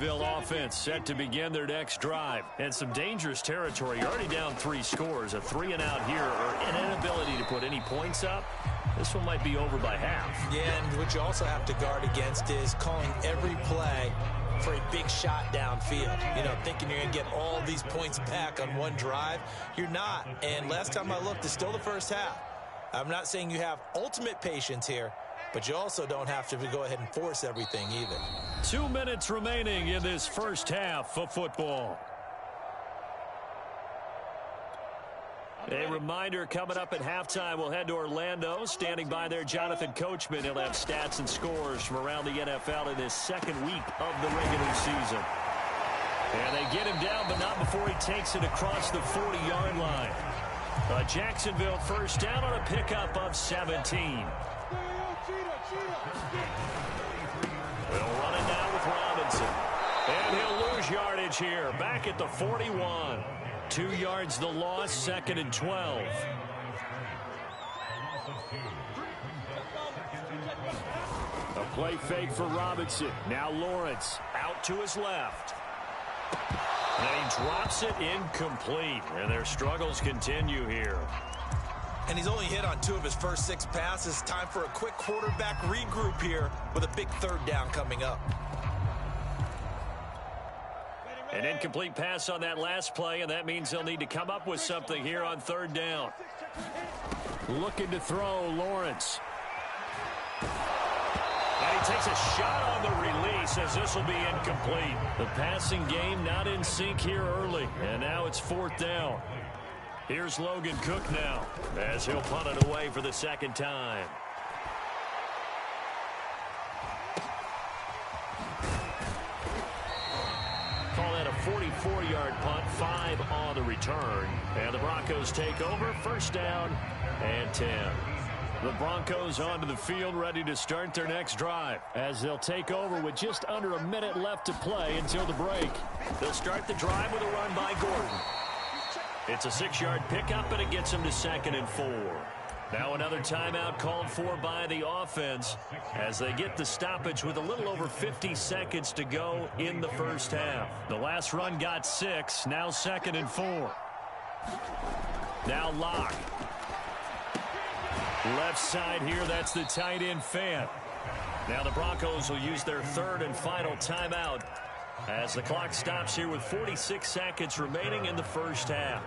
Offense set to begin their next drive. And some dangerous territory. You're already down 3 scores. A 3-and-out here, or an inability to put any points up. This one might be over by half. Yeah, and what you also have to guard against is calling every play for a big shot downfield. You know, thinking you're going to get all these points back on one drive. You're not. And last time I looked, it's still the first half. I'm not saying you have ultimate patience here, but you also don't have to go ahead and force everything either. 2 minutes remaining in this first half of football. A reminder, coming up at halftime, we'll head to Orlando. Standing by there, Jonathan Coachman. He'll have stats and scores from around the NFL in this second week of the regular season. And they get him down, but not before he takes it across the 40-yard line. A Jacksonville first down on a pickup of 17. We'll run it now with Robinson. And he'll lose yardage here. Back at the 41. 2 yards the loss, 2nd and 12. A play fake for Robinson. Now Lawrence out to his left. And he drops it incomplete. And their struggles continue here. And he's only hit on 2 of his first 6 passes. Time for a quick quarterback regroup here with a big 3rd down coming up. An incomplete pass on that last play, and that means they'll need to come up with something here on 3rd down. Looking to throw, Lawrence. And he takes a shot on the release as this will be incomplete. The passing game not in sync here early, and now it's 4th down. Here's Logan Cook now as he'll punt it away for the 2nd time. Call that a 44-yard punt, 5 on the return. And the Broncos take over, 1st down and 10. The Broncos onto the field, ready to start their next drive, as they'll take over with just under a minute left to play until the break. They'll start the drive with a run by Gordon. It's a 6-yard pickup, and it gets him to 2nd and 4. Now another timeout called for by the offense as they get the stoppage with a little over 50 seconds to go in the first half. The last run got 6, now 2nd and 4. Now Locke. Left side here, that's the tight end Fant. Now the Broncos will use their 3rd and final timeout as the clock stops here with 46 seconds remaining in the first half.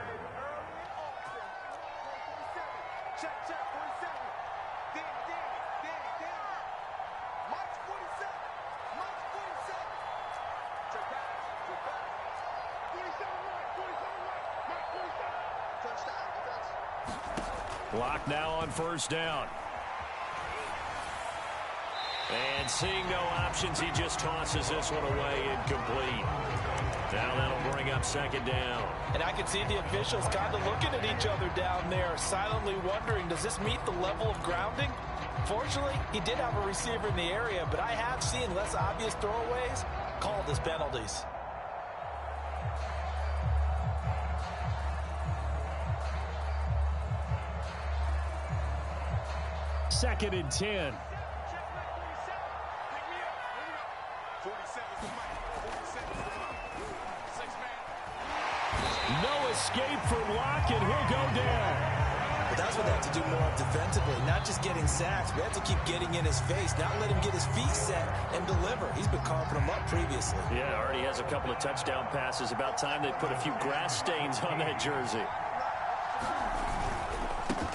Clock now on 1st down. And seeing no options, he just tosses this one away incomplete. Now that'll bring up 2nd down. And I can see the officials kind of looking at each other down there, silently wondering, does this meet the level of grounding? Fortunately, he did have a receiver in the area, but I have seen less obvious throwaways called as penalties. Second and 10. No escape for Locke, and he'll go down. But that's what they have to do more of defensively, not just getting sacks. We have to keep getting in his face, not let him get his feet set and deliver. He's been carving them up previously. Yeah, already has a couple of touchdown passes. About time they put a few grass stains on that jersey.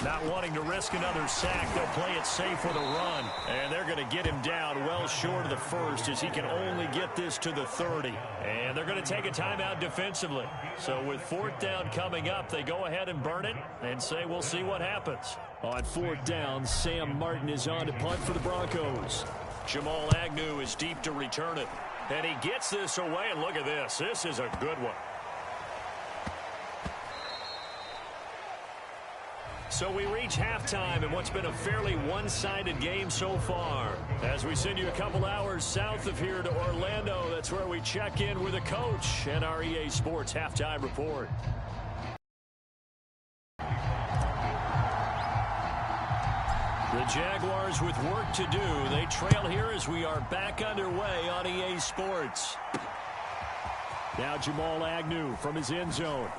Not wanting to risk another sack, they'll play it safe with a run. And they're going to get him down well short of the 1st as he can only get this to the 30. And they're going to take a timeout defensively. So with 4th down coming up, they go ahead and burn it and say we'll see what happens. On 4th down, Sam Martin is on to punt for the Broncos. Jamal Agnew is deep to return it. And he gets this away, and look at this. This is a good one. So we reach halftime in what's been a fairly one-sided game so far. As we send you a couple hours south of here to Orlando, that's where we check in with the coach and our EA Sports Halftime Report. The Jaguars with work to do. They trail here as we are back underway on EA Sports. Now Jamal Agnew from his end zone.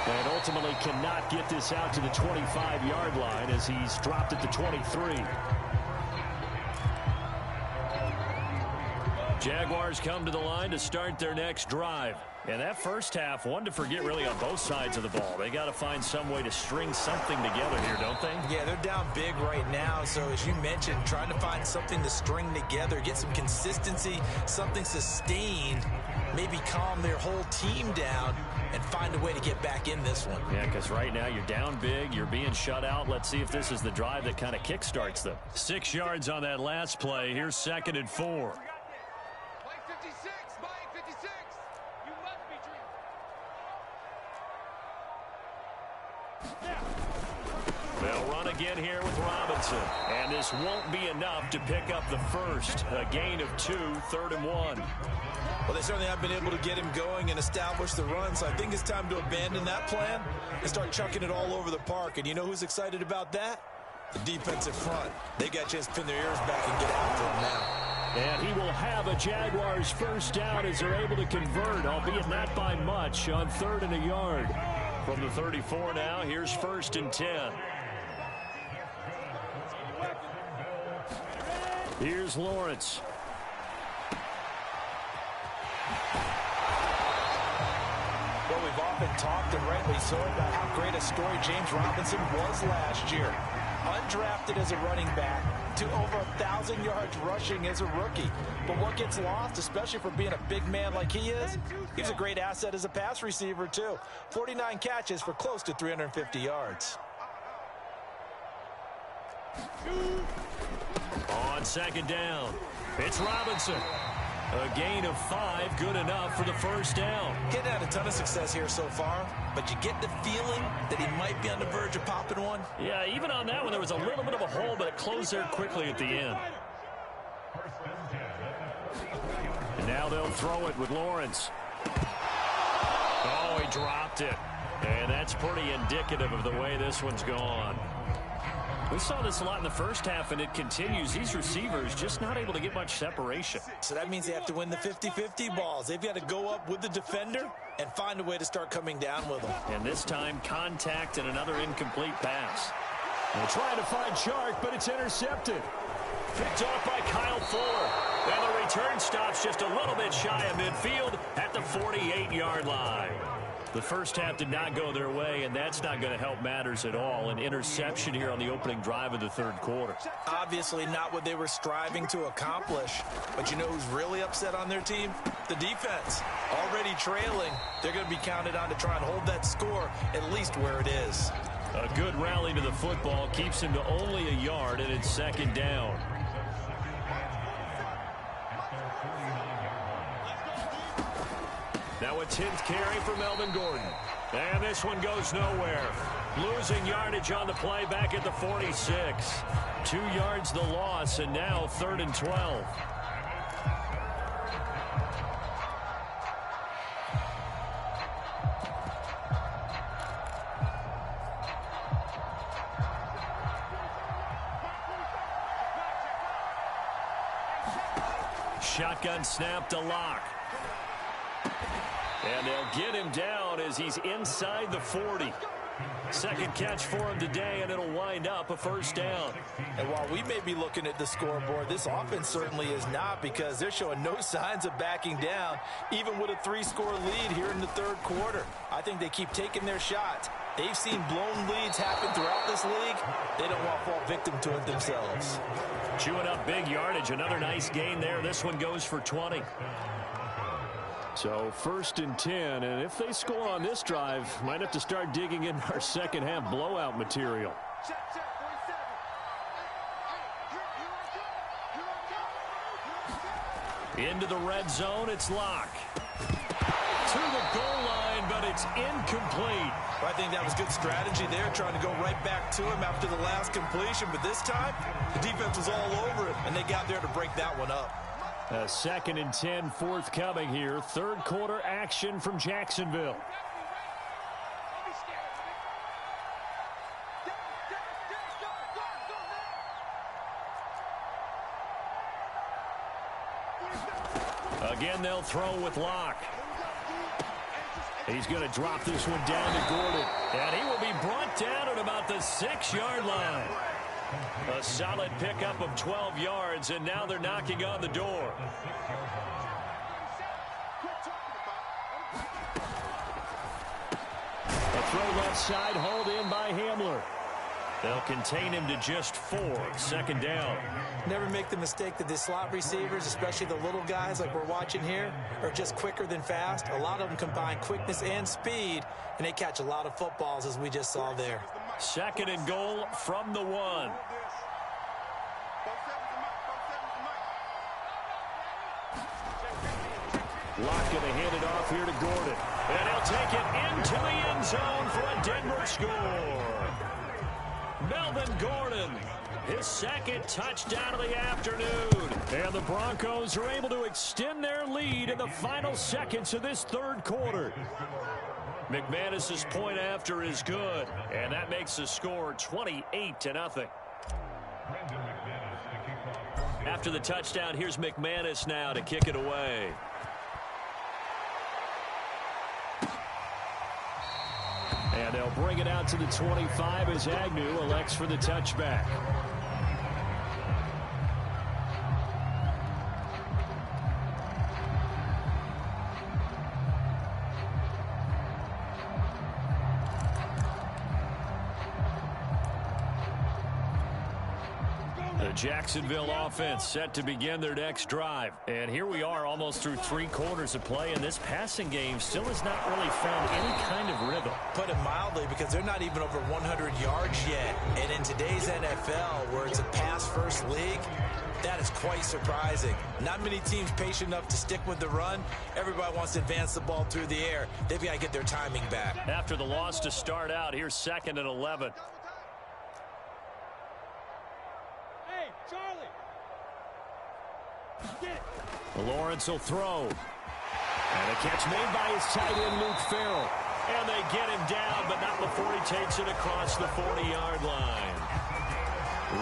And ultimately cannot get this out to the 25-yard line as he's dropped at the 23. Jaguars come to the line to start their next drive. And that first half, one to forget really on both sides of the ball. They got to find some way to string something together here, don't they? Yeah, they're down big right now. So as you mentioned, trying to find something to string together, get some consistency, something sustained, maybe calm their whole team down and find a way to get back in this one. Yeah, because right now you're down big, you're being shut out. Let's see if this is the drive that kind of kickstarts them. 6 yards on that last play. Here's 2nd and 4. They'll run again here with Robinson. And this won't be enough to pick up the first. A gain of 2, 3rd and 1. Well, they certainly have been able to get him going and establish the run, so I think it's time to abandon that plan and start chucking it all over the park. And you know who's excited about that? The defensive front. They got a chance to pin their ears back and get after him now. And he will have a Jaguars first down as they're able to convert, albeit not by much, on 3rd and a yard. From the 34 now, here's 1st and 10. Here's Lawrence. Well, we've often talked, and rightly so, about how great a story James Robinson was last year. Undrafted as a running back to over 1,000 yards rushing as a rookie. But what gets lost, especially for being a big man like he is, he's a great asset as a pass receiver, too. 49 catches for close to 350 yards. On 2nd down, it's Robinson. A gain of 5, good enough for the first down. Getting had a ton of success here so far, but you get the feeling that he might be on the verge of popping one. Yeah, even on that one, there was a little bit of a hole, but it closed there quickly at the end. And now they'll throw it with Lawrence. Oh, he dropped it. And that's pretty indicative of the way this one's gone. We saw this a lot in the first half, and it continues. These receivers just not able to get much separation. So that means they have to win the 50-50 balls. They've got to go up with the defender and find a way to start coming down with them. And this time, contact and another incomplete pass. They're trying to find Chark, but it's intercepted. Picked off by Kyle Fuller. And the return stops just a little bit shy of midfield at the 48-yard line. The first half did not go their way, and that's not going to help matters at all. An interception here on the opening drive of the 3rd quarter. Obviously not what they were striving to accomplish. But you know who's really upset on their team? The defense. Already trailing. They're going to be counted on to try and hold that score at least where it is. A good rally to the football keeps him to only a yard, and it's 2nd down. Now a 10th carry for Melvin Gordon. And this one goes nowhere. Losing yardage on the play back at the 46. 2 yards the loss, and now 3rd and 12. Shotgun snap to Locke. And they'll get him down as he's inside the 40. Second catch for him today, and it'll wind up a first down. And while we may be looking at the scoreboard, this offense certainly is not, because they're showing no signs of backing down, even with a 3-score lead here in the 3rd quarter. I think they keep taking their shots. They've seen blown leads happen throughout this league. They don't want to fall victim to it themselves. Chewing up big yardage. Another nice gain there. This one goes for 20. So 1st and 10, and if they score on this drive, might have to start digging in our second half blowout material. Into the red zone, it's Locke. To the goal line, but it's incomplete. I think that was good strategy there, trying to go right back to him after the last completion. But this time, the defense was all over it, and they got there to break that one up. A 2nd and 10 forthcoming here. 3rd quarter action from Jacksonville. Again, they'll throw with Locke. He's going to drop this one down to Gordon. And he will be brought down at about the 6-yard line. A solid pickup of 12 yards, and now they're knocking on the door. A throw left side, hauled in by Hamler. They'll contain him to just 4. 2nd down. Never make the mistake that the slot receivers, especially the little guys like we're watching here, are just quicker than fast. A lot of them combine quickness and speed, and they catch a lot of footballs, as we just saw there. 2nd and goal from the 1. Locke going to hand it off here to Gordon. And he'll take it into the end zone for a Denver score. Melvin Gordon, his 2nd touchdown of the afternoon. And the Broncos are able to extend their lead in the final seconds of this 3rd quarter. McManus's point after is good, and that makes the score 28-0. After the touchdown, here's McManus now to kick it away. And they'll bring it out to the 25 as Agnew elects for the touchback. The Jacksonville offense set to begin their next drive. And here we are almost through 3 quarters of play, and this passing game still has not really found any kind of rhythm. Put it mildly, because they're not even over 100 yards yet. And in today's NFL, where it's a pass-first league, that is quite surprising. Not many teams patient enough to stick with the run. Everybody wants to advance the ball through the air. They've got to get their timing back. After the loss to start out, here's 2nd and 11. Lawrence will throw. And a catch made by his tight end, Luke Farrell. And they get him down, but not before he takes it across the 40-yard line.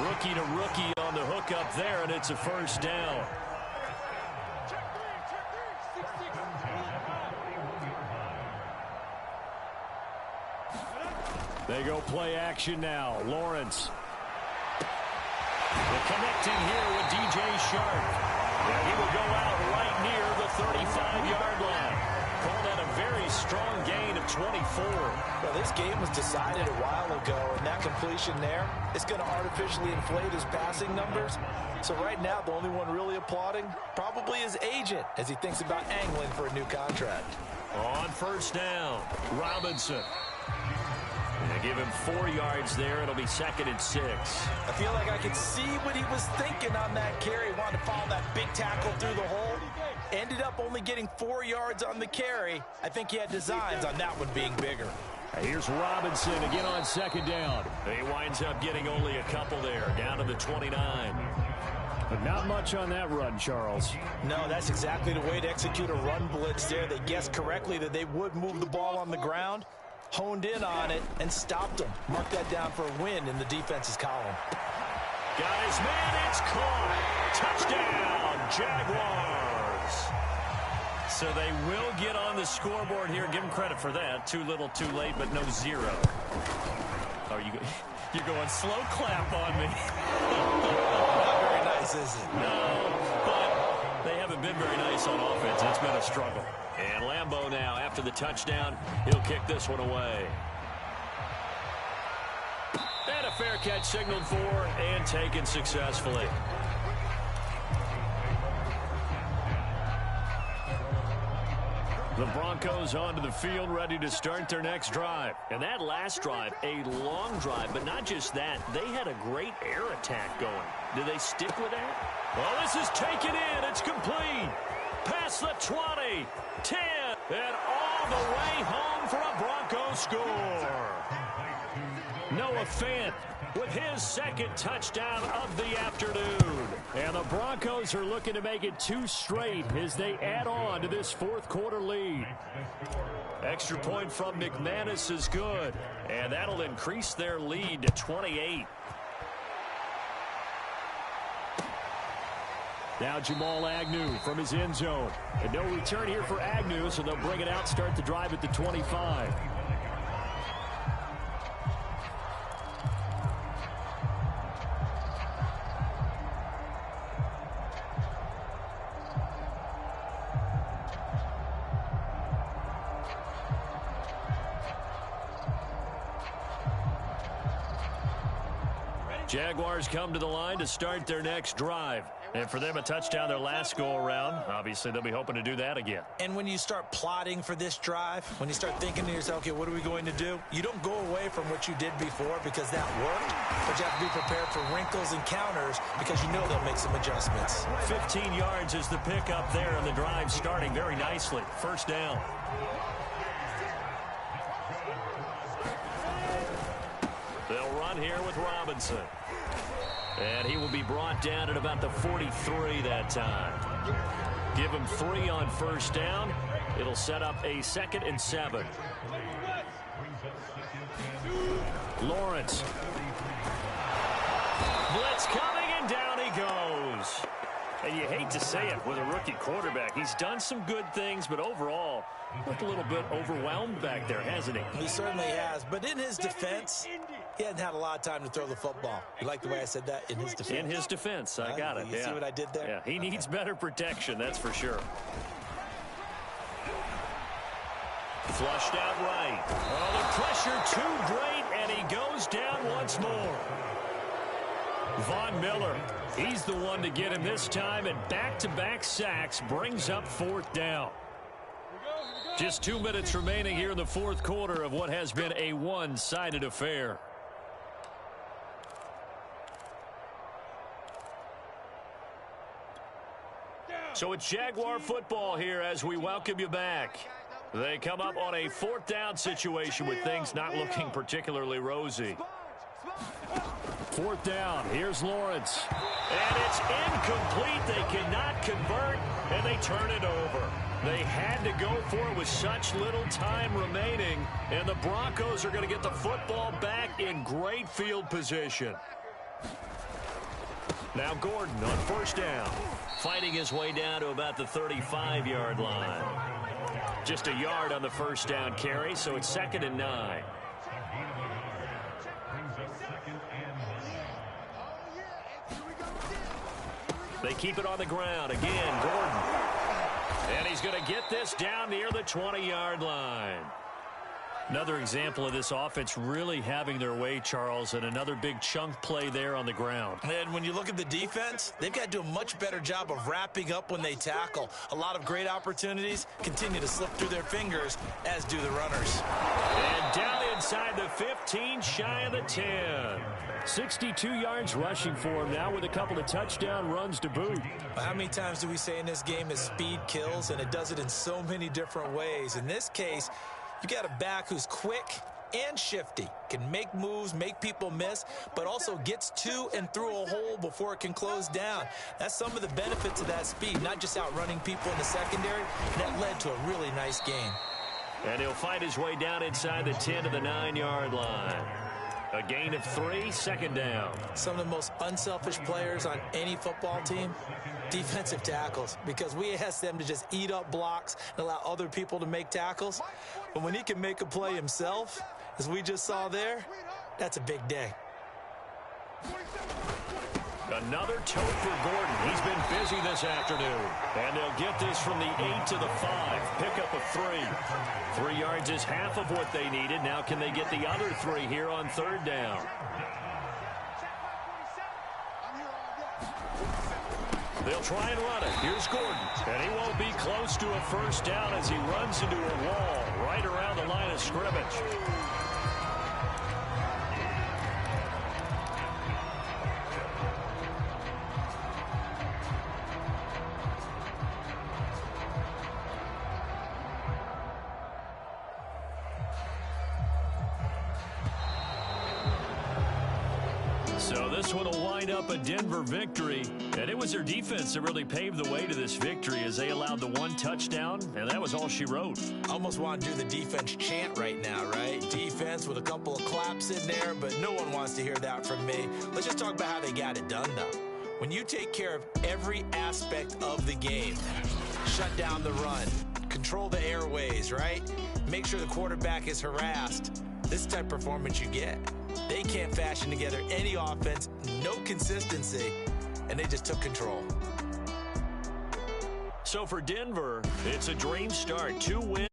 Rookie to rookie on the hook up there, and it's a 1st down. They go play action now. Lawrence. The connecting here with DJ Sharp. And he will go out right near the 35-yard line. Call that a very strong gain of 24. Well, this game was decided a while ago, and that completion there is going to artificially inflate his passing numbers. So right now, the only one really applauding probably his agent as he thinks about angling for a new contract. On 1st down, Robinson. They give him 4 yards there. It'll be 2nd and 6. I feel like I could see what he was thinking on that carry. He wanted to follow that big tackle through the hole. Ended up only getting 4 yards on the carry. I think he had designs on that one being bigger. Here's Robinson again on 2nd down. He winds up getting only a couple there, down to the 29. But not much on that run, Charles. No, that's exactly the way to execute a run blitz there. They guessed correctly that they would move the ball on the ground, honed in on it, and stopped them. Mark that down for a win in the defense's column. Got his man, it's caught. Touchdown, Jaguars. So they will get on the scoreboard here. Give them credit for that. Too little, too late, but no 0. Oh, you're going slow clap on me. Not very nice, is it? No, but they haven't been very nice on offense. It's been a struggle. And Lambeau now, after the touchdown, he'll kick this one away. And a fair catch signaled for and taken successfully. The Broncos onto the field, ready to start their next drive. And that last drive, a long drive, but not just that. They had a great air attack going. Do they stick with that? Well, this is taken in. It's complete. Past the 20, 10, and all the way home for a Broncos score. Noah Fant with his 2nd touchdown of the afternoon. And the Broncos are looking to make it 2 straight as they add on to this 4th quarter lead. Extra point from McManus is good, and that'll increase their lead to 28. Now Jamal Agnew from his end zone. And no return here for Agnew, so they'll bring it out, start the drive at the 25. Jaguars come to the line to start their next drive. And for them, a touchdown their last go-around. Obviously, they'll be hoping to do that again. And when you start plotting for this drive, when you start thinking to yourself, okay, what are we going to do? You don't go away from what you did before because that worked, but you have to be prepared for wrinkles and counters because you know they'll make some adjustments. 15 yards is the pickup there, and the drive starting very nicely. First down. They'll run here with Robinson. And he will be brought down at about the 43 that time. Give him 3 on first down. It'll set up a 2nd and 7. Lawrence. Blitz coming, and down he goes. And you hate to say it with a rookie quarterback. He's done some good things, but overall, looked a little bit overwhelmed back there, hasn't he? He certainly has. But in his defense, he hadn't had a lot of time to throw the football. You like the way I said that? In his defense. In his defense. I got it. You see what I did there? Yeah, he needs better protection, that's for sure. Flushed out right. Oh, the pressure too great, and he goes down once more. Von Miller, he's the one to get him this time, and back-to-back sacks brings up 4th down. Just 2 minutes remaining here in the 4th quarter of what has been a one-sided affair. So it's Jaguar football here as we welcome you back. They come up on a 4th down situation with things not looking particularly rosy. 4th down. Here's Lawrence. And it's incomplete. They cannot convert, and they turn it over. They had to go for it with such little time remaining, and the Broncos are going to get the football back in great field position. Now Gordon on first down, fighting his way down to about the 35-yard line. Just a yard on the first down carry, so it's 2nd and 9. They keep it on the ground. Again, Gordon. And he's going to get this down near the 20-yard line. Another example of this offense really having their way, Charles, and another big chunk play there on the ground. And when you look at the defense, they've got to do a much better job of wrapping up when they tackle. A lot of great opportunities continue to slip through their fingers, as do the runners. And down inside the 15, shy of the 10. 62 yards rushing for him now with a couple of touchdown runs to boot. How many times do we say in this game is speed kills, and it does it in so many different ways. In this case, you got a back who's quick and shifty, can make moves, make people miss, but also gets to and through a hole before it can close down. That's some of the benefits of that speed, not just outrunning people in the secondary. That led to a really nice game. And he'll fight his way down inside the 10 to the 9-yard line. A gain of 3, 2nd down. Some of the most unselfish players on any football team, defensive tackles, because we ask them to just eat up blocks and allow other people to make tackles. But when he can make a play himself, as we just saw there, that's a big day. Another tote for Gordon. He's been busy this afternoon. And they'll get this from the 8 to the 5. Pick up of 3. 3 yards is half of what they needed. Now can they get the other 3 here on 3rd down? They'll try and run it. Here's Gordon. And he won't be close to a first down as he runs into a wall right around the line of scrimmage. So this one will wind up a Denver victory, and it was their defense that really paved the way to this victory as they allowed the 1 touchdown, and that was all she wrote. Almost want to do the defense chant right now, right? Defense with a couple of claps in there, but no one wants to hear that from me. Let's just talk about how they got it done, though. When you take care of every aspect of the game, shut down the run, control the airways, right? Make sure the quarterback is harassed. This is the type of performance you get. They can't fashion together any offense, no consistency, and they just took control. So for Denver, it's a dream start. 2 wins.